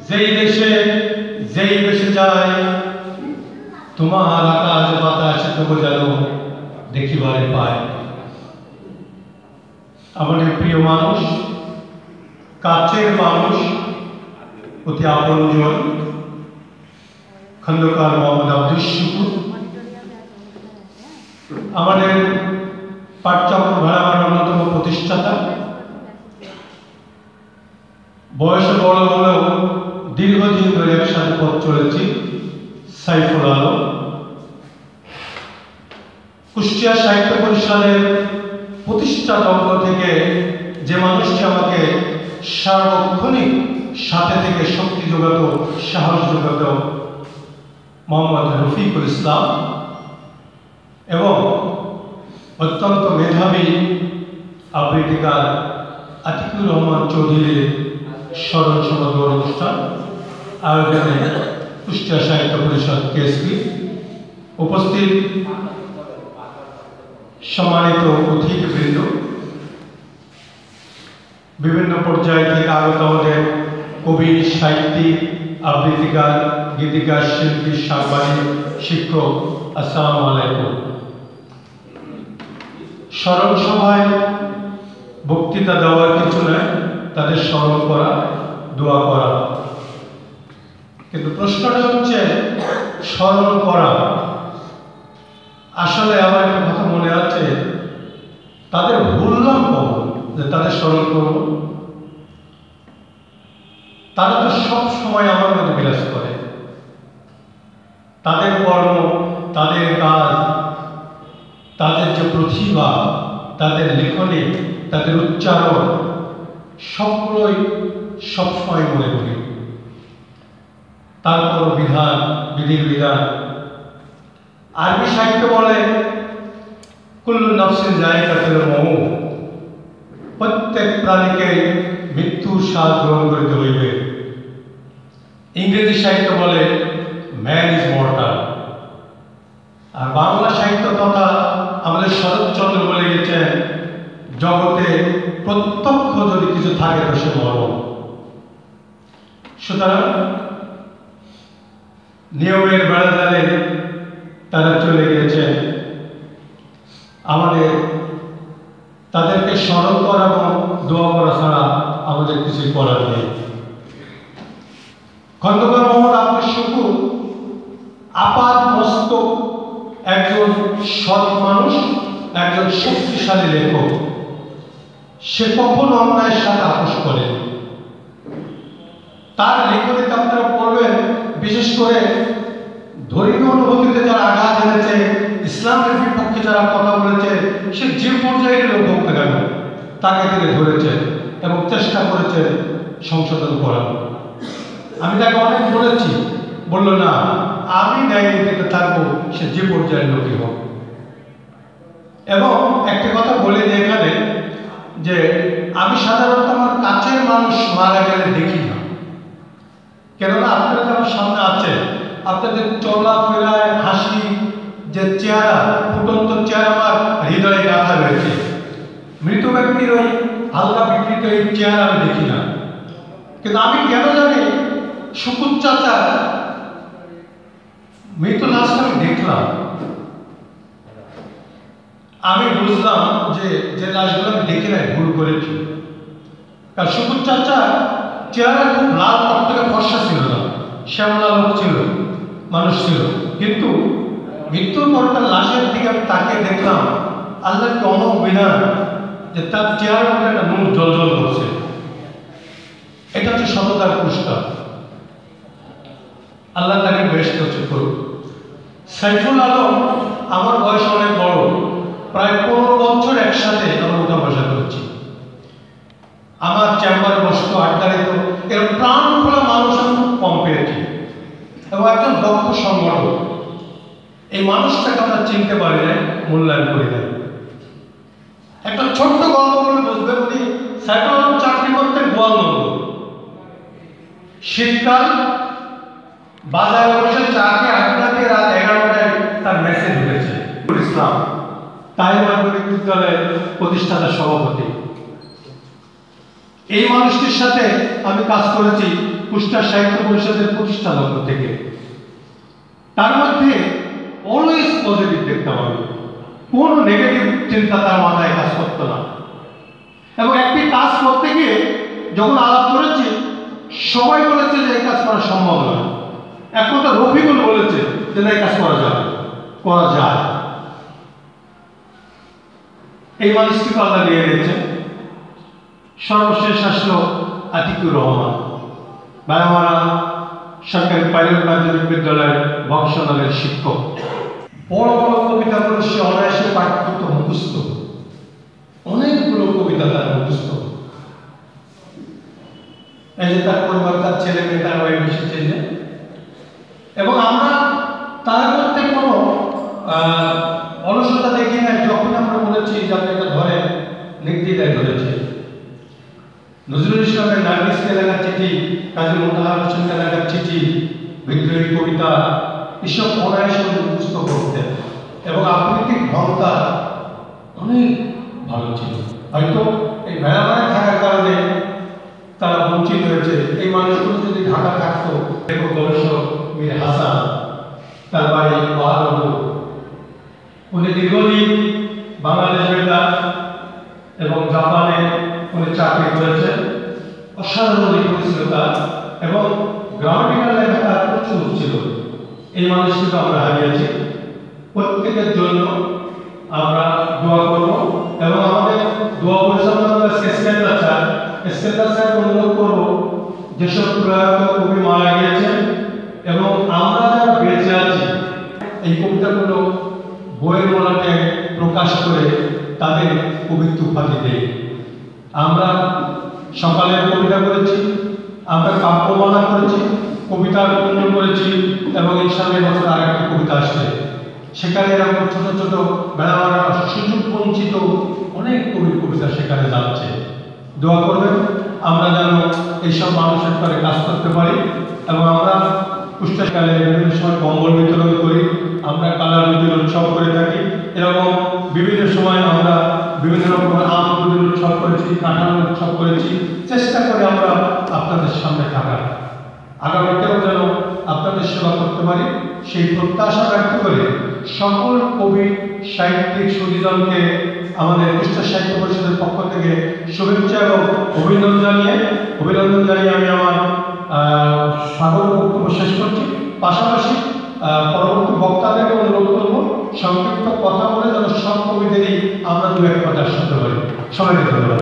যেই দেশে যায় তোমার আকাশ বাতাসে তবু যেন দেখিবারে পায়। আমাদের প্রিয় মানুষ, কাছের মানুষ, অতি আপনজন খন্দকার মোহাম্মদ আব্দুস শুকুর, আমাদের পাঠচক্র ভেড়ামার অন্যতম প্রতিষ্ঠাতা, বয়সে বড় হলেও দীর্ঘদিন ধরে একসাথে পথ চলেছি, সাইফুল আলম। কুষ্টিয়া সাহিত্য পরিষদের প্রতিষ্ঠা লগ্ন থেকে যে মানুষটি আমাকে সার্বক্ষণিক সাথে থেকে শক্তি যোগাত, সাহস যোগাত, মোহাম্মদ রফিকুল ইসলাম, এবং অত্যন্ত মেধাবী আবৃত্তিকার আতিকুর রহমান চৌধুরীর স্মরণ সমাদর অনুষ্ঠান আয়োজনে কুষ্টিয়া সাহিত্য পরিষদ কেএসপি, উপস্থিত সম্মানিত অতিথিবৃন্দ, বিভিন্ন পর্যায় থেকে আগত আমাদের কবি, সাহিত্যিক, আবৃত্তিকার, গীতিকার, শিল্পী, সাংবাদিক, শিক্ষক, আসসালামু আলাইকুম। স্মরণ সভায় বক্তৃতা দেওয়ার কিছু নয়, তাদের স্মরণ করা, দোয়া করা। কিন্তু প্রশ্নটা হচ্ছে স্মরণ করা। আসলে আমার একটা কথা মনে আছে, তাদের ভুললাম কখন যে তাদের স্মরণ করব। তারা তো সব সময় আমার মধ্যে বিরাজ করে। তাদের কর্ম, তাদের কাজ, তাদের যে প্রতিভা, তাদের লেখনী, তাদের উচ্চারণ, সবগুলোই সবসময় মনে করি। তারপর বিধান, বিধির বিধান। আরবি সাহিত্য বলে কুল্লু নাফসিন যায়কাতুল মউত, প্রত্যেক প্রাণীকে মৃত্যুর স্বাদ গ্রহণ করিতে হইবে। ইংরেজি সাহিত্য বলে ম্যান ইজ মর্টাল। আর বাংলা সাহিত্য তথা আমাদের শরৎচন্দ্র বলে গেছেন, জগতে প্রত্যক্ষ যদি কিছু থাকে তো সে মরণ। সুতরাং নিয়মের বেড়াজালে তারা চলে গেছে। আমাদের তাদেরকে স্মরণ করা এবং দোয়া করা ছাড়া আমাদের কিছুই করার নেই। খন্দকার মোহাম্মদ আব্দুস শুকুর আপাত মস্তক একজন সৎ মানুষ, একজন শক্তিশালী লেখক। সে কখনো অন্যায়ের সাথে আপোষ করে। তার লেখনীতে আপনারা পড়বেন, বিশেষ করে ধর্মীয় অনুভূতিতে যারা আঘাত এনেছে, ইসলামের বিপক্ষে যারা কথা বলেছে, সে যে পর্যায়ের লোক হোক না কেন, তাকে তিনি ধরেছেন এবং চেষ্টা করেছেন সংশোধন করার। আমি তাকে অনেক বলেছি, বলল না, আমি ন্যায় নীতিতে থাকবো, সে যে পর্যায়ের লোকই হোক। এবং একটা কথা বলে দিই এখানে, যে আমি সাধারণত আমার কাছের মানুষ মারা গেলে দেখি না। কেননা আপনারা আমার সামনে আছে, আপনাদের চলাফেরায়, হাসি, যে চেহারা, ফুটন্ত চেহারা আমার হৃদয়ে গাঁথা রয়েছে। মৃত ব্যক্তির ওই হালকা বিকৃত এই চেহারা আমি দেখি না। কিন্তু আমি কেন জানি শুকুর চাচা মৃত লাশটা আমি দেখলাম, আমি বুঝলাম যে যে লাশগুলো আমি দেখি নাই ভুল করেছি। কারণ শুকুর চাচা চেহারা খুব লাল টকটকে ফর্সা ছিল না, শ্যামলা লোক ছিল, মানুষ ছিল। কিন্তু মৃত্যুর পর তার লাশের দিকে আমি তাকিয়ে দেখলাম, আল্লাহর কি অমোঘ বিধান যে তার চেহারার মধ্যে একটা নূর জ্বলজ্বল করছে। এটা হচ্ছে সততার পুরস্কার। আল্লাহ তাকে বেহেশত নসিব করুক। সাইফুল আলম আমার বয়স অনেক বড়, প্রায় 15 বছর একসাথে আমরা উঠা বসা করছি। আমার চেম্বারে বসত, আড্ডা দিত। এরকম প্রাণ খোলা মানুষ আমি খুব কম পেয়েছি, এবং একজন দক্ষ সংগঠক। এই মানুষটাকে আমরা চিনতে পারি নাই, মূল্যায়ন করি নাই। একটা ছোট্ট গল্প বলে বুঝবেন, উনি সাইফুল আলম চাকরি করতেন গোয়ালন্দ। শীতকাল, বাজারে বসে চা খেয়ে আড্ডা দিয়ে রাত 11টায় তার মেসেজ উঠেছে। ইসলাম তাই মাধ্যমিক বিদ্যালয়ের প্রতিষ্ঠাতা সভাপতি। এই মানুষটির সাথে আমি কাজ করেছি কুষ্টিয়া সাহিত্য পরিষদের প্রতিষ্ঠা লগ্ন থেকে। তার মধ্যে অলওয়েজ পজিটিভ দেখতে হবে, কোনো নেগেটিভ চিন্তা তার মাথায় কাজ করতো না। এবং একটি কাজ করতে গিয়ে যখন আলাপ করেছি, সবাই বলেছে যে এই কাজ করা সম্ভব নয়। এক কথা রফিকুল বলেছে যে এই কাজ করা যায়। এই মানুষটিকে আল্লাহ নিয়ে নিয়েছে। সর্বশেষ আসলো আতিকুর রহমান, বায়ামারা সরকারি পাইলট মাধ্যমিক বিদ্যালয়ের বংশনালের শিক্ষক। বড় বড় কবিতাগুলো সে অনায়াসে পাঠ করত, মুখস্থ, অনেকগুলো কবিতা তার মুখস্থ। এই যে তার পরিবার, তার ছেলে মেয়ে, তার ওয়াইফ এসেছে। এবং আমরা তার মধ্যে কোনো অলসতা দেখি না। যখন আমরা বলেছি যে আপনি এটা ধরেন, নির্দ্বিধায় ধরেছে। নজরুল ইসলামের নার্গিসকে লেখা চিঠি, কাজী মোতাহার হোসেনকে লেখা চিঠি, বিদ্রোহী কবিতা, এসব অনায়াসে মুখস্থ করতেন। এবং আবৃত্তির ঘন্টা অনেক ভালো ছিল। হয়তো এই ভেড়ামারায় থাকার কারণে তারা বঞ্চিত হয়েছে। এই মানুষগুলো যদি ঢাকা থাকতো, লেখক গবেষক মীর হাসান, তার বাড়ি বাহাদুরপুর, উনি দীর্ঘদিন বাংলাদেশ বেতার এবং জাপানে উনি চাকরি করেছেন। অসাধারণ লিখতে ছিল তার, এবং গ্রামাটিক্যাল লেখা তার প্রচুর ছিল। এই মানুষটিকে আমরা হারিয়েছি। প্রত্যেকের জন্য আমরা দোয়া করব, এবং আমাদের দোয়া পরিচালনা স্কেন্দার স্যার অনুরোধ করব, যেসব প্রয়াত কবি মারা গিয়েছেন এবং আমরা যারা বেঁচে আছি, এই কবিতাগুলো বইয়ের মলাটে প্রকাশ করে তাদের কবিত্ব উপাধি দেয়। আমরা সকালে কবিতা করেছি, আমরা কাব্যমালা করেছি, কবিতার উন্নয়ন করেছি, এবং ইনশাআল্লাহ বছর আরেকটি কবিতা আসবে। সেখানে এরকম ছোট ছোট বেড়ামারা সুযোগ বঞ্চিত অনেক কবির কবিতা সেখানে যাচ্ছে। দোয়া করবেন আমরা যেন এইসব মানুষের পরে কাজ করতে পারি। এবং আমরা কুষ্টিয়াকালে বিভিন্ন সময় কম্বল বিতরণ করি, আমরা কালার বিতরণ উৎসব করে থাকি। এরকম বিভিন্ন সময় আমরা বিভিন্ন রকম আম বিতরণ উৎসব করেছি, কাঁঠাল উৎসব করেছি। চেষ্টা করি আমরা আপনাদের সামনে থাকার, আগামীতেও যেন আপনাদের সেবা করতে পারি, সেই প্রত্যাশা ব্যক্ত করে সকল কবি সাহিত্যিক সুধীজনকে আমাদের কুষ্টিয়া সাহিত্য পরিষদের পক্ষ থেকে শুভেচ্ছা এবং অভিনন্দন জানিয়ে আমি আমার স্বাগত বক্তব্য শেষ করছি। পাশাপাশি পরবর্তী বক্তাদেরকে অনুরোধ করব সংক্ষিপ্ত কথা বলে যেন সব কবিদেরই আমরা দু এক কথা শুনতে পারি। সবাইকে ধন্যবাদ।